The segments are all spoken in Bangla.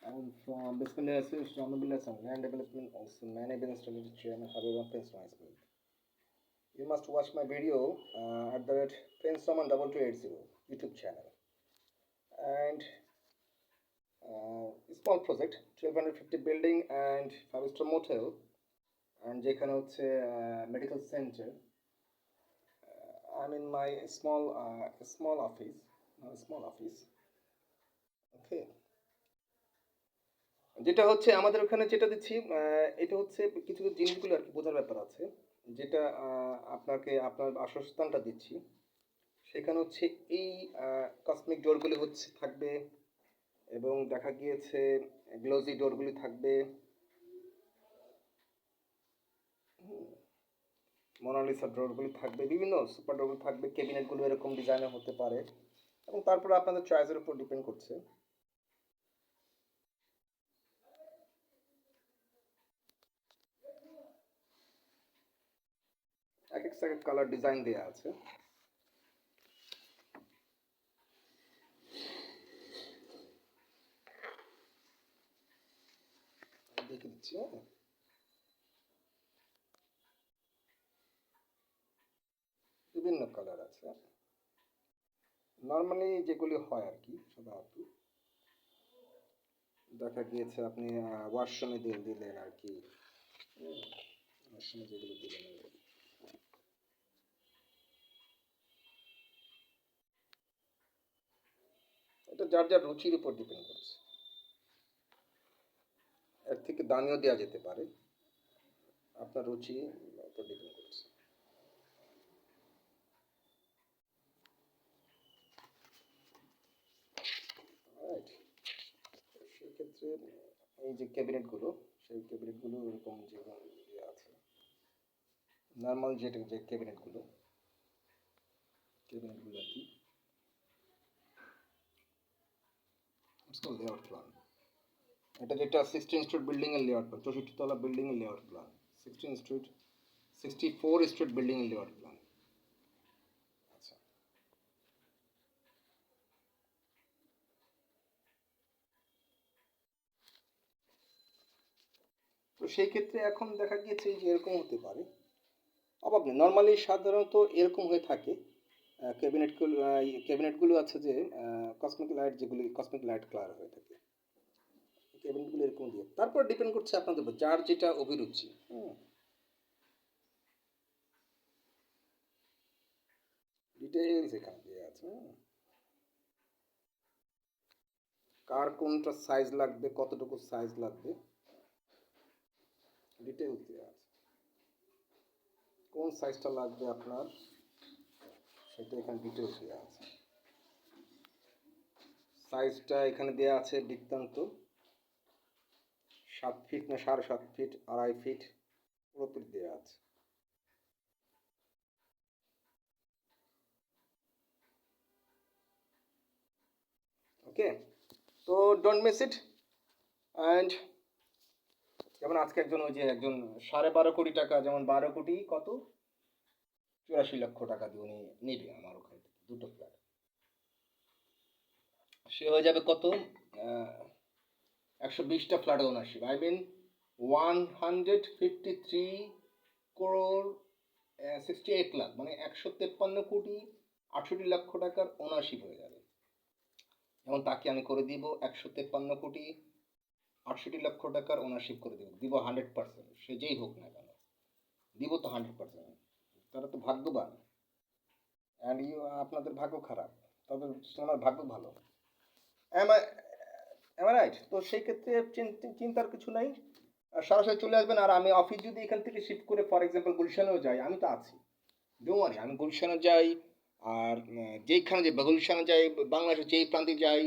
I'm from Bismillah Assist, Land Development, also Many Business Related Chairman Habib Prince Ismail. You must watch my video at the Prince Roman 2280 YouTube channel. And small project, 1250 building and 5-star motel, and যেখানে হচ্ছে medical center. I'm in my small office, Okay. যেটা হচ্ছে আমাদের ওখানে যেটা দিচ্ছি, এটা হচ্ছে কিছু জিনিসগুলো আর কি বোঝার ব্যাপার আছে। যেটা আপনাকে আপনার বাসস্থানটা দিচ্ছি, সেখানে হচ্ছে এই কসমিক ডোরগুলি হচ্ছে থাকবে, এবং দেখা গিয়েছে গ্লোজি ডোরগুলি থাকবে, মোনালিসা ডোরগুলি থাকবে, বিভিন্ন সুপার ডোরগুলি থাকবে, ক্যাবিনেটগুলো এরকম ডিজাইনের হতে পারে, এবং তারপরে আপনাদের চয়েসের উপর ডিপেন্ড করছে। এক এক কালার ডিজাইন দেওয়া আছে। দেখে দিচ্ছি। বিভিন্ন কালার আছে, নর্মালি যেগুলি হয় আর কি সাধারণত দেখা গিয়েছে আপনি ওয়াশরুমে দিলেন আর কি, ওয়াশরুমে যেগুলো দিলেন। এটা যার যার রুচির উপর ডিপেন্ড করছে, এর থেকে দামিও দেওয়া যেতে পারে, আপনার রুচি উপর ডিপেন্ড করছে। সেক্ষেত্রে এই যে ক্যাবিনেটগুলো, সেই ক্যাবিনেটগুলো এরকম যে আছে নর্মাল যে ক্যাবিনেটগুলো আর কি, লেআউট প্ল্যান। এটা যেটা 16 স্ট্রিট বিল্ডিং এর লেআউট প্ল্যান, 64 তলা বিল্ডিং এর লেআউট প্ল্যান, 64 স্ট্রিট বিল্ডিং এর লেআউট প্ল্যান। আচ্ছা, তো সেই ক্ষেত্রে এখন দেখা গিয়েছে যে এরকম হতে পারে, অভাব নেই। নর্মালি সাধারণত এরকম হয়ে থাকে ক্যাবিনেটগুলো আছে যে কসমিক লাইট কালার হয়ে থাকে ক্যাবিনেটগুলো এরকম দিয়ে। তারপর ডিপেন্ড করছে আপনাদের উপর, যার যেটা অভিরুচি। ডিটেইলস এখানে দিয়ে আছে, কার কোনটা সাইজ লাগবে, কতটুকু সাইজ লাগবে, ডিটেইলস দেওয়া আছে। কোন সাইজটা লাগবে আপনার, সেটা এখানে ডিটেইলস দেওয়া আছে। সাইজটা এখানে দেওয়া আছে বৃত্তান্ত 7 ফিট না 7.5 ফিট, 2.5 ফিট পুরোপুরি দেওয়া আছে। ওকে, তো ডোন্ট মিস ইট। অ্যান্ড যেমন আজকে একজন 12.5 কোটি টাকা, যেমন 12 কোটি কত 84 লক্ষ টাকা দিয়ে উনি নেবে আমার ওখানে দুটো ফ্ল্যাট, সে হয়ে যাবে কত 120টা flat ownership. I mean 153 crore 68 lakh, মানে 153 কোটি 68 লক্ষ টাকার ওনারশিপ হয়ে যাবে। যেমন তাকে আমি করে দিব 153 কোটি 68 লক্ষ টাকার ওনারশিপ করে দিব 100%, সে যেই হোক না কেন দিব তো 100%। তারা তো ভাগ্যবান, অ্যান্ড আপনাদের ভাগ্য খারাপ, তবে তোমার ভাগ্য ভালো। রাইট? তো সেই ক্ষেত্রে চিন্তার কিছু নাই, সরাসরি চলে আসবেন। আর আমি অফিস যদি এখান থেকে শিফট করে ফর এক্সাম্পল গুলশানেও যাই, আমি তো আছি, ডোন্ট ওয়ারি। আমি গুলশানে যাই, আর যেইখানে যে গুলশানে যাই, বাংলাদেশের যেই প্রান্তে যাই,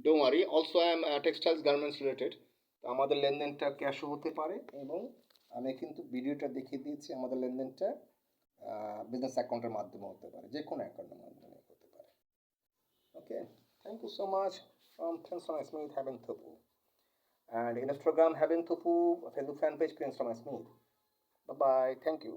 don't worry. Also I am textiles garments related. তো আমাদের লেনদেনটা ক্যাশও হতে পারে, এবং আমি কিন্তু ভিডিওটা দেখিয়ে দিয়েছি আমাদের লেনদেনটা বিজনেস অ্যাকাউন্টের মাধ্যমে হতে পারে, যে কোনো অ্যাকাউন্টের মাধ্যমে হতে পারে। Okay, thank you so much from Prince Thomas Smith Heaven Thupu, and Instagram Heaven Thupu, Facebook fan page Prince Thomas Smith. Bye bye, thank you.